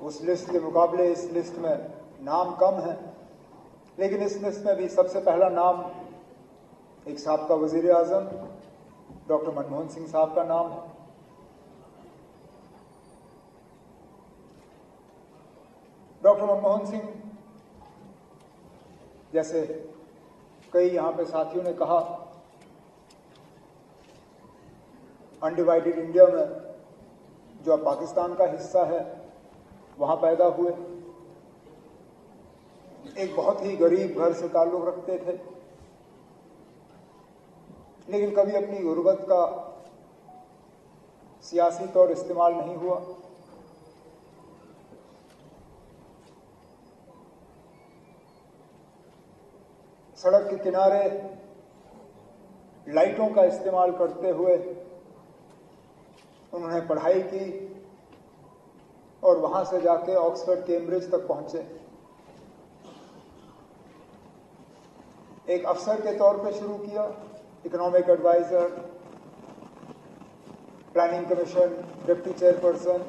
उस लिस्ट के मुकाबले इस लिस्ट में नाम कम है, लेकिन इस लिस्ट में भी सबसे पहला नाम एक साबका वजीर आजम डॉक्टर मनमोहन सिंह साहब का नाम है। डॉक्टर मनमोहन सिंह, जैसे कई यहां पे साथियों ने कहा, अनडिवाइडेड इंडिया में जो अब पाकिस्तान का हिस्सा है वहां पैदा हुए। एक बहुत ही गरीब घर से ताल्लुक रखते थे, लेकिन कभी अपनी गुर्बत का सियासी तौर इस्तेमाल नहीं हुआ। सड़क के किनारे लाइटों का इस्तेमाल करते हुए उन्होंने पढ़ाई की और वहां से जाके ऑक्सफोर्ड कैम्ब्रिज तक पहुंचे। एक अफसर के तौर पे शुरू किया, economic adviser, planning commission, deputy chairperson,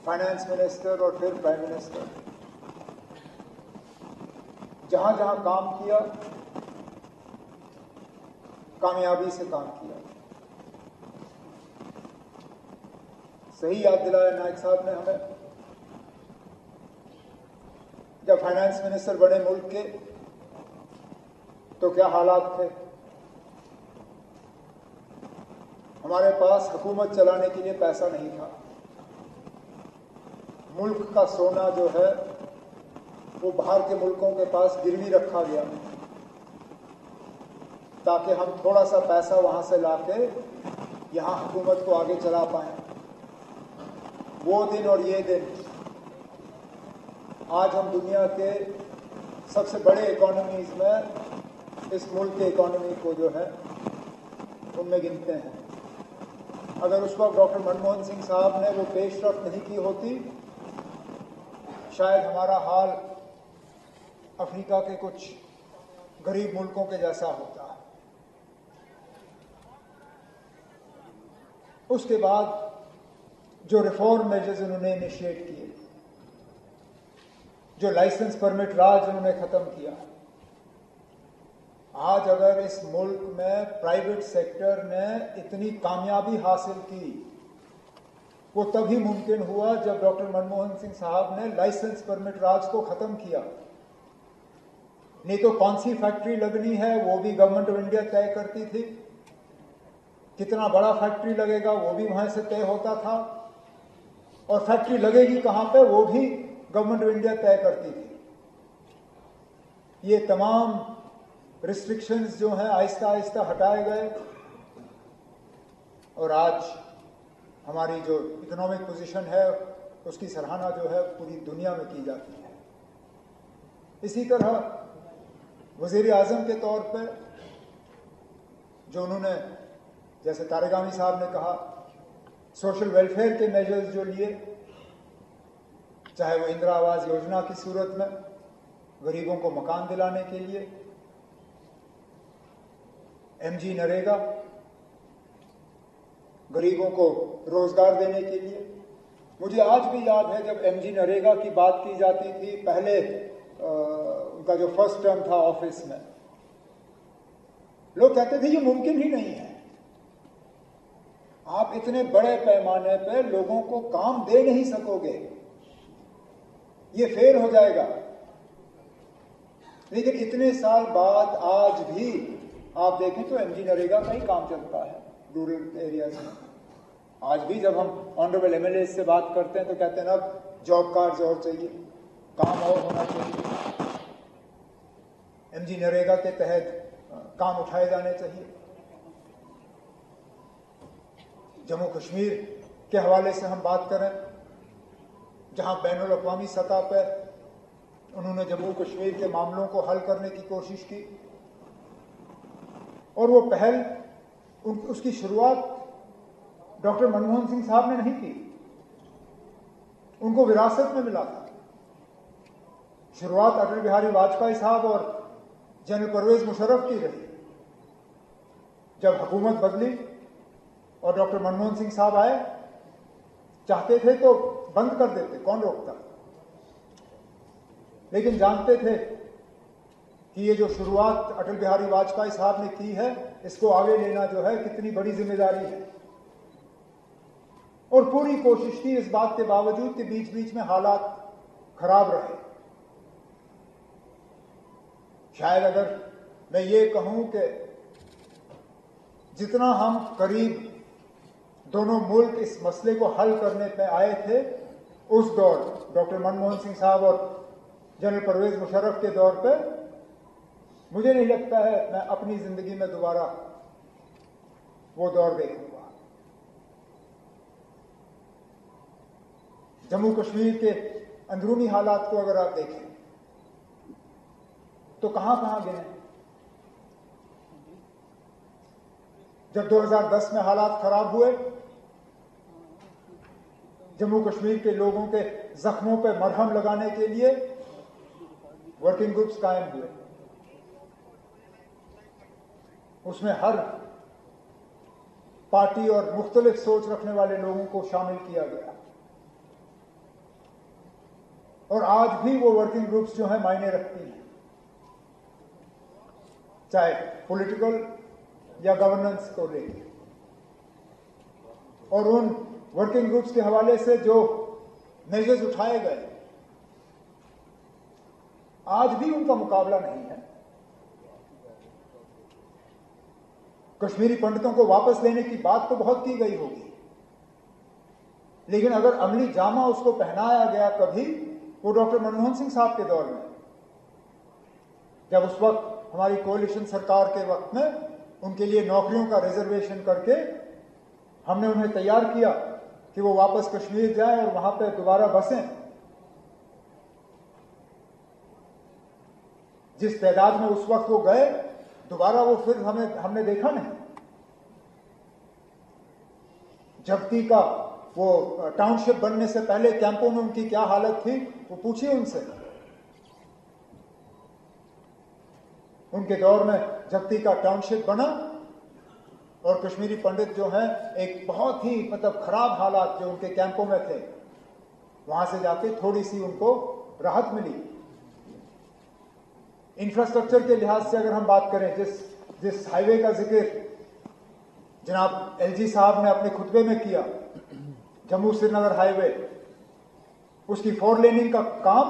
finance minister और फिर प्राइम मिनिस्टर। जहां जहां काम किया, कामयाबी से काम किया। सही याद दिलाया नायक साहब ने हमें, जब फाइनेंस मिनिस्टर बने मुल्क के तो क्या हालात थे। हमारे पास हुकूमत चलाने के लिए पैसा नहीं था। मुल्क का सोना जो है वो बाहर के मुल्कों के पास गिरवी रखा गया ताकि हम थोड़ा सा पैसा वहां से लाके यहां हुकूमत को आगे चला पाएं। वो दिन और ये दिन आज हम दुनिया के सबसे बड़े इकोनॉमीज में इस मुल्क के इकोनॉमी को जो है उनमें गिनते हैं। अगर उस वक्त डॉक्टर मनमोहन सिंह साहब ने वो पेशरफ्त नहीं की होती, शायद हमारा हाल अफ्रीका के कुछ गरीब मुल्कों के जैसा होता। उसके बाद जो रिफॉर्म मेजर्स उन्होंने इनिशिएट किए, जो लाइसेंस परमिट राज उन्होंने खत्म किया, आज अगर इस मुल्क में प्राइवेट सेक्टर ने इतनी कामयाबी हासिल की, वो तभी मुमकिन हुआ जब डॉक्टर मनमोहन सिंह साहब ने लाइसेंस परमिट राज को खत्म किया। नहीं तो कौन सी फैक्ट्री लगनी है वो भी गवर्नमेंट ऑफ इंडिया तय करती थी, कितना बड़ा फैक्ट्री लगेगा वो भी वहां से तय होता था, और फैक्ट्री लगेगी कहां पे वो भी गवर्नमेंट ऑफ इंडिया तय करती थी। ये तमाम रिस्ट्रिक्शंस जो हैं आहिस्ता आहिस्ता हटाए गए और आज हमारी जो इकोनॉमिक पोजीशन है उसकी सराहना जो है पूरी दुनिया में की जाती है। इसी तरह वजीर आजम के तौर पे जो उन्होंने, जैसे तारिगामी साहब ने कहा, सोशल वेलफेयर के मेजर्स जो लिए, चाहे वो इंदिरा आवास योजना की सूरत में गरीबों को मकान दिलाने के लिए, एमजी नरेगा गरीबों को रोजगार देने के लिए। मुझे आज भी याद है जब एमजी नरेगा की बात की जाती थी, पहले उनका जो फर्स्ट टर्म था ऑफिस में, लोग कहते थे ये मुमकिन ही नहीं है, आप इतने बड़े पैमाने पर लोगों को काम दे नहीं सकोगे, ये फेल हो जाएगा। लेकिन इतने साल बाद आज भी आप देखें तो एमजी नरेगा का ही काम चलता है रूरल एरियाज में। आज भी जब हम ऑनरेबल एमएलए से बात करते हैं तो कहते हैं ना जॉब कार्ड्स और चाहिए, काम और होना चाहिए, एमजी नरेगा के तहत काम उठाए जाने चाहिए। जम्मू कश्मीर के हवाले से हम बात करें, जहां बैनुल अक़वामी सतह पर उन्होंने जम्मू कश्मीर के मामलों को हल करने की कोशिश की, और वो पहल उसकी शुरुआत डॉक्टर मनमोहन सिंह साहब ने नहीं की, उनको विरासत में मिला था। शुरुआत अटल बिहारी वाजपेयी साहब और जनरल परवेज मुशर्रफ की रही। जब हुकूमत बदली और डॉक्टर मनमोहन सिंह साहब आए, चाहते थे तो बंद कर देते, कौन रोकता। लेकिन जानते थे कि ये जो शुरुआत अटल बिहारी वाजपेयी साहब ने की है, इसको आगे लेना जो है कितनी बड़ी जिम्मेदारी है। और पूरी कोशिश की, इस बात के बावजूद कि बीच बीच में हालात खराब रहे। शायद अगर मैं ये कहूं कि जितना हम करीब दोनों मुल्क इस मसले को हल करने पे आए थे, उस दौर डॉक्टर मनमोहन सिंह साहब और जनरल परवेज मुशर्रफ के दौर पे, मुझे नहीं लगता है मैं अपनी जिंदगी में दोबारा वो दौर देखूंगा। जम्मू कश्मीर के अंदरूनी हालात को अगर आप देखें तो कहां कहां गिने। जब 2010 में हालात खराब हुए, जम्मू कश्मीर के लोगों के जख्मों पर मरहम लगाने के लिए वर्किंग ग्रुप्स कायम हुए। उसमें हर पार्टी और मुख्तलिफ सोच रखने वाले लोगों को शामिल किया गया। और आज भी वो वर्किंग ग्रुप्स जो है मायने रखती हैं, चाहे पॉलिटिकल या गवर्नेंस को लेकर। और उन वर्किंग ग्रुप्स के हवाले से जो मेजर्स उठाए गए, आज भी उनका मुकाबला नहीं है। कश्मीरी पंडितों को वापस लेने की बात तो बहुत की गई होगी, लेकिन अगर अमली जामा उसको पहनाया गया कभी, वो डॉक्टर मनमोहन सिंह साहब के दौर में, जब उस वक्त हमारी कोalition सरकार के वक्त में उनके लिए नौकरियों का रिजर्वेशन करके हमने उन्हें तैयार किया कि वो वापस कश्मीर जाएं और वहां पे दोबारा बसें। जिस तादाद में उस वक्त वो गए, दोबारा वो फिर हमने देखा नहीं। जब्ती का वो टाउनशिप बनने से पहले कैंपों में उनकी क्या हालत थी, वो पूछिए उनसे। उनके दौर में जब्ती का टाउनशिप बना और कश्मीरी पंडित जो हैं, एक बहुत ही मतलब खराब हालात जो उनके कैंपों में थे, वहां से जाके थोड़ी सी उनको राहत मिली। इंफ्रास्ट्रक्चर के लिहाज से अगर हम बात करें, जिस हाईवे का जिक्र जनाब एलजी साहब ने अपने खुतबे में किया, जम्मू श्रीनगर हाईवे, उसकी 4 लेनिंग का काम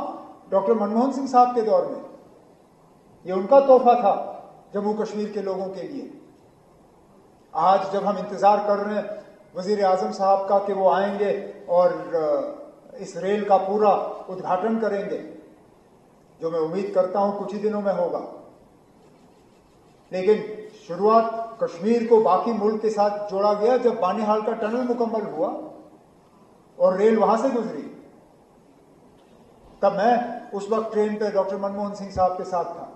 डॉक्टर मनमोहन सिंह साहब के दौर में, ये उनका तोहफा था जम्मू कश्मीर के लोगों के लिए। आज जब हम इंतजार कर रहे हैं वजीर आजम साहब का कि वो आएंगे और इस रेल का पूरा उद्घाटन करेंगे, जो मैं उम्मीद करता हूं कुछ ही दिनों में होगा, लेकिन शुरुआत कश्मीर को बाकी मुल्क के साथ जोड़ा गया जब बानीहाल का टनल मुकम्मल हुआ और रेल वहां से गुजरी। तब मैं उस वक्त ट्रेन पे डॉक्टर मनमोहन सिंह साहब के साथ था।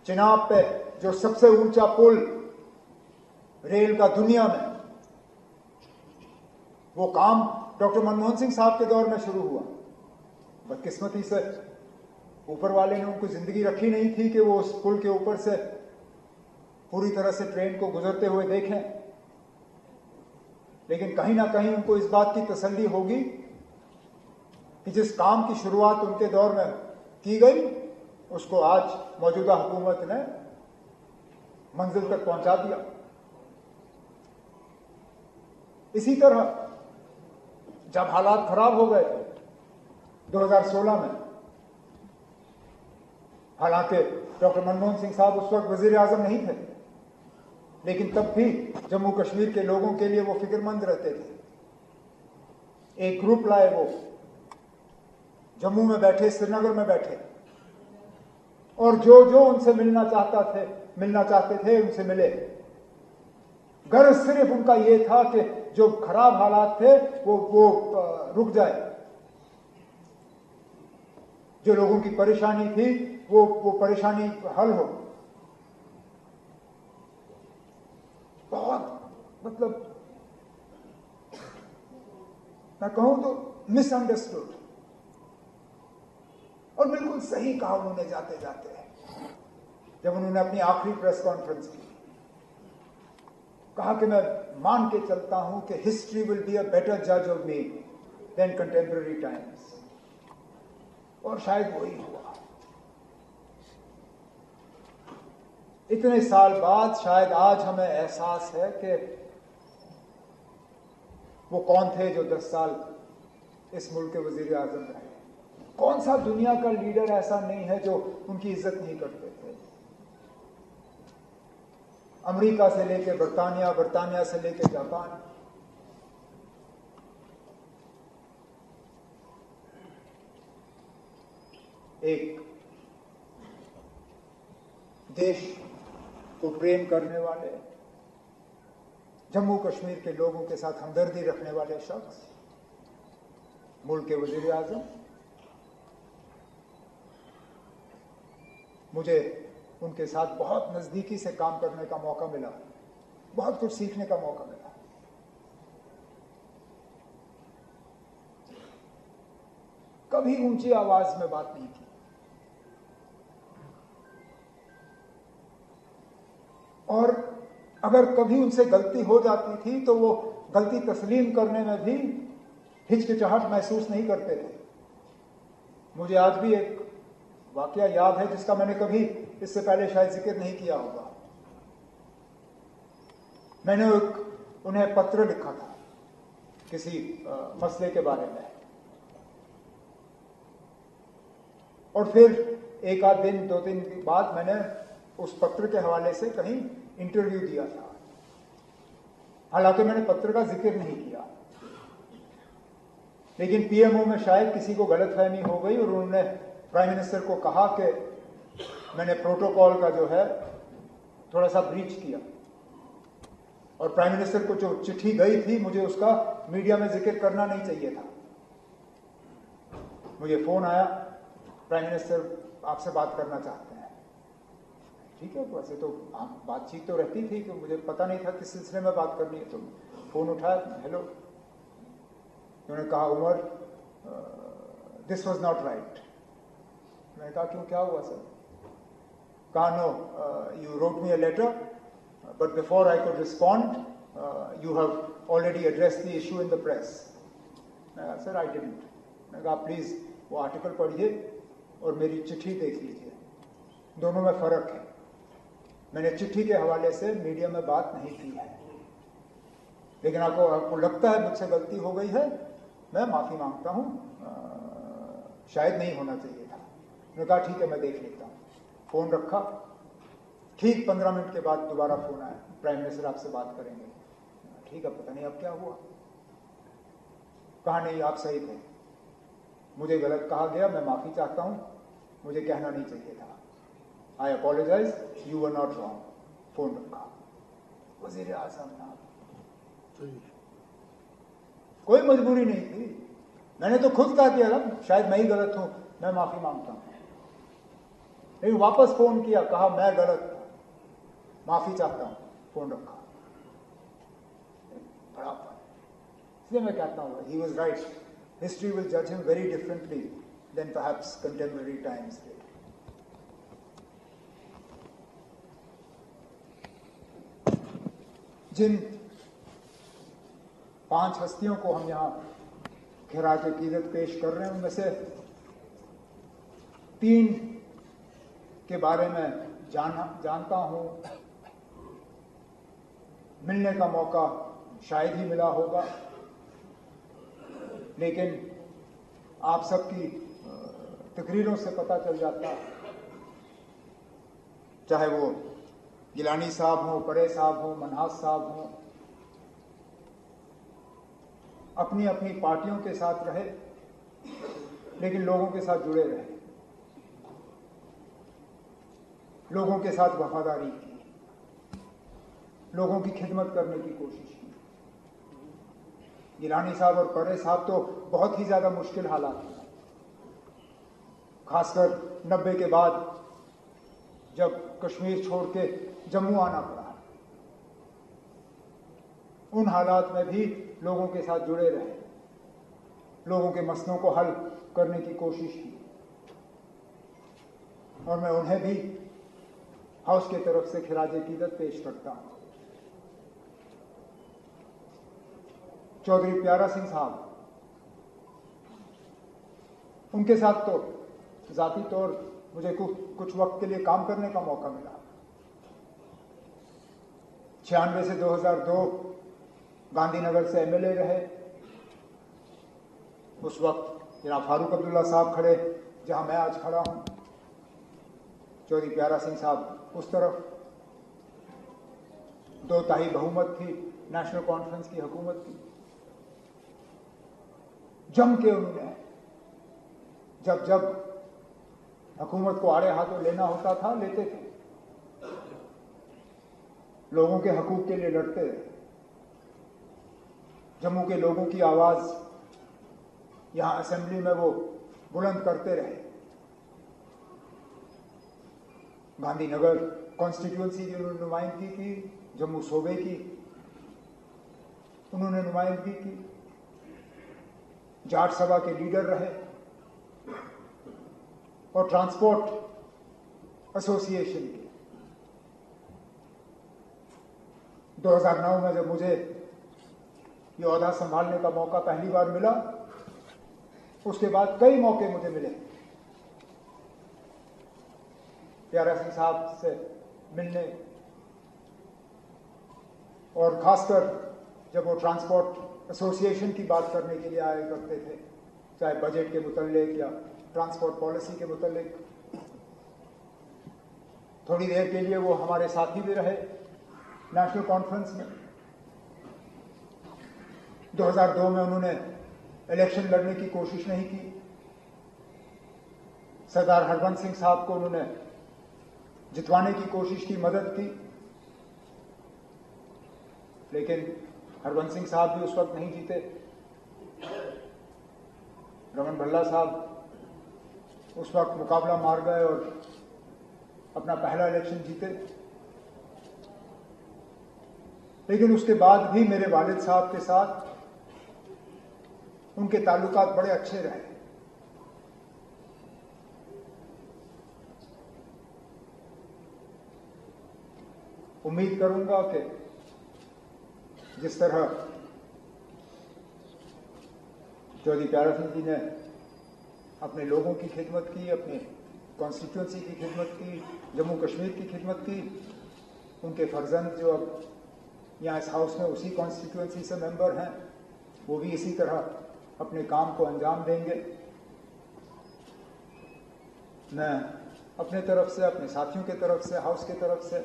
चिनाब पे जो सबसे ऊंचा पुल रेल का दुनिया में, वो काम डॉक्टर मनमोहन सिंह साहब के दौर में शुरू हुआ। बदकिस्मती से ऊपर वाले ने उनको जिंदगी रखी नहीं थी कि वो उस पुल के ऊपर से पूरी तरह से ट्रेन को गुजरते हुए देखें, लेकिन कहीं ना कहीं उनको इस बात की तसल्ली होगी कि जिस काम की शुरुआत उनके दौर में की गई, उसको आज मौजूदा हुकूमत ने मंजिल तक पहुंचा दिया। इसी तरह जब हालात खराब हो गए 2016 में, हालांकि डॉक्टर मनमोहन सिंह साहब उस वक्त वजीर आजम नहीं थे, लेकिन तब भी जम्मू कश्मीर के लोगों के लिए वो फिक्रमंद रहते थे। एक ग्रुप लाए, वो जम्मू में बैठे, श्रीनगर में बैठे, और जो जो उनसे मिलना चाहते थे उनसे मिले। गर्ज सिर्फ उनका ये था कि जो खराब हालात थे वो रुक जाए, जो लोगों की परेशानी थी वो परेशानी हल हो। बहुत मतलब मैं कहूं तो मिसअंडरस्टूड, और बिल्कुल सही कहा उन्होंने जाते जाते, जब उन्होंने अपनी आखिरी प्रेस कॉन्फ्रेंस की। कहा कि मैं मान के चलता हूं कि history will be a better जज of me than contemporary times, और शायद वही हुआ। इतने साल बाद शायद आज हमें एहसास है कि वो कौन थे जो 10 साल इस मुल्क के वजीर आजम रहे। कौन सा दुनिया का लीडर ऐसा नहीं है जो उनकी इज्जत नहीं करते थे। अमेरिका से लेकर बर्तानिया, बर्तानिया से लेकर जापान, एक देश को प्रेम करने वाले, जम्मू कश्मीर के लोगों के साथ हमदर्दी रखने वाले शख्स, मुल्क के वजीर आजम। मुझे उनके साथ बहुत नजदीकी से काम करने का मौका मिला, बहुत कुछ सीखने का मौका मिला। कभी ऊंची आवाज में बात नहीं की, और अगर कभी उनसे गलती हो जाती थी तो वो गलती तस्लीम करने में भी हिचकिचाहट महसूस नहीं करते थे। मुझे आज भी एक वाकया याद है जिसका मैंने कभी इससे पहले शायद जिक्र नहीं किया होगा। मैंने उन्हें पत्र लिखा था किसी मसले के बारे में, और फिर एक आध दिन, 2 दिन के बाद मैंने उस पत्र के हवाले से कहीं इंटरव्यू दिया था। हालांकि मैंने पत्र का जिक्र नहीं किया, लेकिन पीएमओ में शायद किसी को गलतफहमी हो गई और उन्होंने प्राइम मिनिस्टर को कहा कि मैंने प्रोटोकॉल का जो है थोड़ा सा ब्रीच किया, और प्राइम मिनिस्टर को जो चिट्ठी गई थी मुझे उसका मीडिया में जिक्र करना नहीं चाहिए था। मुझे फोन आया, प्राइम मिनिस्टर आपसे बात करना चाहते हैं। ठीक है, वैसे तो बातचीत तो रहती थी कि मुझे पता नहीं था किस सिलसिले में बात करनी है। तो फोन उठाया, हेलो। उन्होंने कहा Omar, this was not right. मैंने कहा क्यों, क्या हुआ सर? कहा no, you wrote me a letter but before I could respond you have already addressed the issue in the press. मैं कहा सर आई डिडंट। मैंने कहा प्लीज वो आर्टिकल पढ़िए और मेरी चिट्ठी देख लीजिए, दोनों में फर्क है। मैंने चिट्ठी के हवाले से मीडिया में बात नहीं की है, लेकिन आपको लगता है मुझसे गलती हो गई है, मैं माफी मांगता हूं, शायद नहीं होना चाहिए था। मैंने कहा ठीक है, मैं देख लेता हूं। फोन रखा, ठीक 15 मिनट के बाद दोबारा फोन आया, प्राइम मिनिस्टर आपसे बात करेंगे। ठीक है, पता नहीं अब क्या हुआ। कहा नहीं, आप सही थे, मुझे गलत कहा गया, मैं माफी चाहता हूं, मुझे कहना नहीं चाहिए था। I apologise, you were not wrong. Phone रखा। वजीर आजम नाम, कोई मजबूरी नहीं थी। मैंने तो खुद कहा कि शायद मैं ही गलत हूं, मैं माफी मांगता हूं। लेकिन वापस फोन किया, कहा मैं गलत था, माफी चाहता हूं, फोन रखा। बड़ा फर्क। इसलिए मैं कहता हूं he was right, history will जज him very differently than perhaps contemporary times did. जिन 5 हस्तियों को हम यहां खिराज अकीदत पेश कर रहे हैं, उनमें से 3 के बारे में जानता हूं, मिलने का मौका शायद ही मिला होगा, लेकिन आप सबकी तकरीरों से पता चल जाता, चाहे वो गिलानी साहब हो, परे साहब हो, मनहास साहब हो, अपनी अपनी पार्टियों के साथ रहे, लेकिन लोगों के साथ जुड़े रहे, लोगों के साथ वफादारी की, लोगों की खिदमत करने की कोशिश की। गिलानी साहब और परे साहब तो बहुत ही ज्यादा मुश्किल हालात में, खासकर 90 के बाद जब कश्मीर छोड़ के जम्मू आना पड़ा, उन हालात में भी लोगों के साथ जुड़े रहे, लोगों के मसलों को हल करने की कोशिश की, और मैं उन्हें भी हाउस की तरफ से खिराज अकीदत पेश करता हूं। चौधरी प्यारा सिंह साहब, उनके साथ तो जाती तौर मुझे कुछ वक्त के लिए काम करने का मौका मिला। 96 से 2002 गांधीनगर से एमएलए रहे। उस वक्त जनाब फारूक अब्दुल्ला साहब खड़े जहां मैं आज खड़ा हूं, चौधरी प्यारा सिंह साहब उस तरफ। 2/3 बहुमत थी, नेशनल कॉन्फ्रेंस की हुकूमत थी। जम के उन्होंने जब जब हुकूमत को आड़े हाथों लेना होता था लेते थे, लोगों के हकूक के लिए लड़ते रहे। जम्मू के लोगों की आवाज यहां असेंबली में वो बुलंद करते रहे। गांधीनगर कॉन्स्टिट्यूएंसी की उन्होंने नुमाइंदगी की, जम्मू सूबे की उन्होंने नुमाइंदगी की, जाट सभा के लीडर रहे और ट्रांसपोर्ट एसोसिएशन के। 2009 में जब मुझे ये ओहदा संभालने का मौका पहली बार मिला, उसके बाद कई मौके मुझे मिले प्यारा सिंह साहब से मिलने, और खासकर जब वो ट्रांसपोर्ट एसोसिएशन की बात करने के लिए आया करते थे, चाहे बजट के मुतल्लिक या ट्रांसपोर्ट पॉलिसी के मुतल्लिक। थोड़ी देर के लिए वो हमारे साथी भी रहे नेशनल कॉन्फ्रेंस में। 2002 में उन्होंने इलेक्शन लड़ने की कोशिश नहीं की। सरदार हरबंस सिंह साहब को उन्होंने जितवाने की कोशिश की, मदद की, लेकिन हरबंस सिंह साहब भी उस वक्त नहीं जीते। रमन भल्ला साहब उस वक्त मुकाबला मार गए और अपना पहला इलेक्शन जीते। लेकिन उसके बाद भी मेरे वालिद साहब के साथ उनके ताल्लुकात बड़े अच्छे रहे। उम्मीद करूंगा कि जिस तरह चौधरी प्यारा सिंह जी ने अपने लोगों की खिदमत की, अपने कॉन्स्टिट्यूएंसी की खिदमत की, जम्मू कश्मीर की खिदमत की, उनके फर्जंद जो अब यहाँ इस हाउस में उसी कॉन्स्टिट्यूएंसी से मेंबर हैं, वो भी इसी तरह अपने काम को अंजाम देंगे। मैं अपने तरफ से, अपने साथियों के तरफ से, हाउस के तरफ से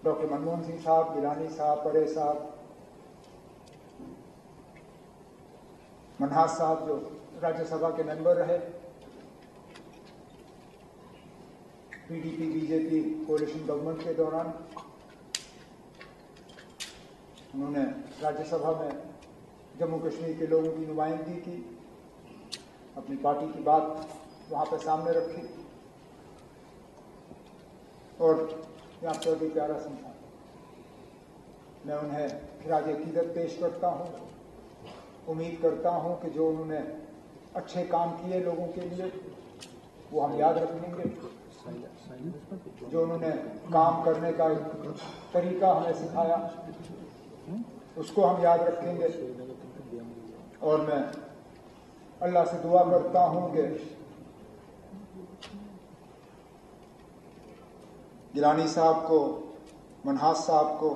डॉक्टर मनमोहन सिंह साहब, गिलानी साहब, परे साहब, मनहास साहब जो राज्यसभा के मेंबर रहे, पीडीपी बीजेपी कोalition गवर्नमेंट के दौरान उन्होंने राज्यसभा में जम्मू कश्मीर के लोगों की नुमाइंदगी की, अपनी पार्टी की बात वहां पर सामने रखी। और यहाँ चौधरी प्यारा सिंह साहब, मैं उन्हें खिराज अकीदत पेश करता हूँ। उम्मीद करता हूँ कि जो उन्होंने अच्छे काम किए लोगों के लिए वो हम याद रखेंगे। जो उन्होंने काम करने का एक तरीका हमें सिखाया उसको हम याद रखेंगे। और मैं अल्लाह से दुआ करता हूँ कि गिलानी साहब को, मनहास साहब को,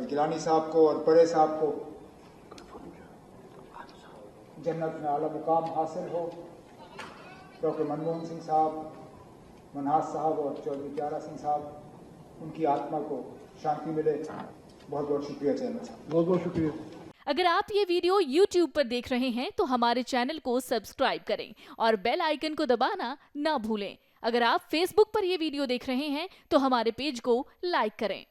गिलानी साहब को और परे साहब को जन्नत में आला मुकाम हासिल हो। डॉक्टर मनमोहन सिंह साहब, मनहास साहब और चौधरी प्यारा सिंह साहब, उनकी आत्मा को शांति मिले। बहुत बहुत शुक्रिया चैनल साहब, बहुत बहुत शुक्रिया। अगर आप ये वीडियो YouTube पर देख रहे हैं तो हमारे चैनल को सब्सक्राइब करें और बेल आइकन को दबाना ना भूलें। अगर आप Facebook पर ये वीडियो देख रहे हैं तो हमारे पेज को लाइक करें।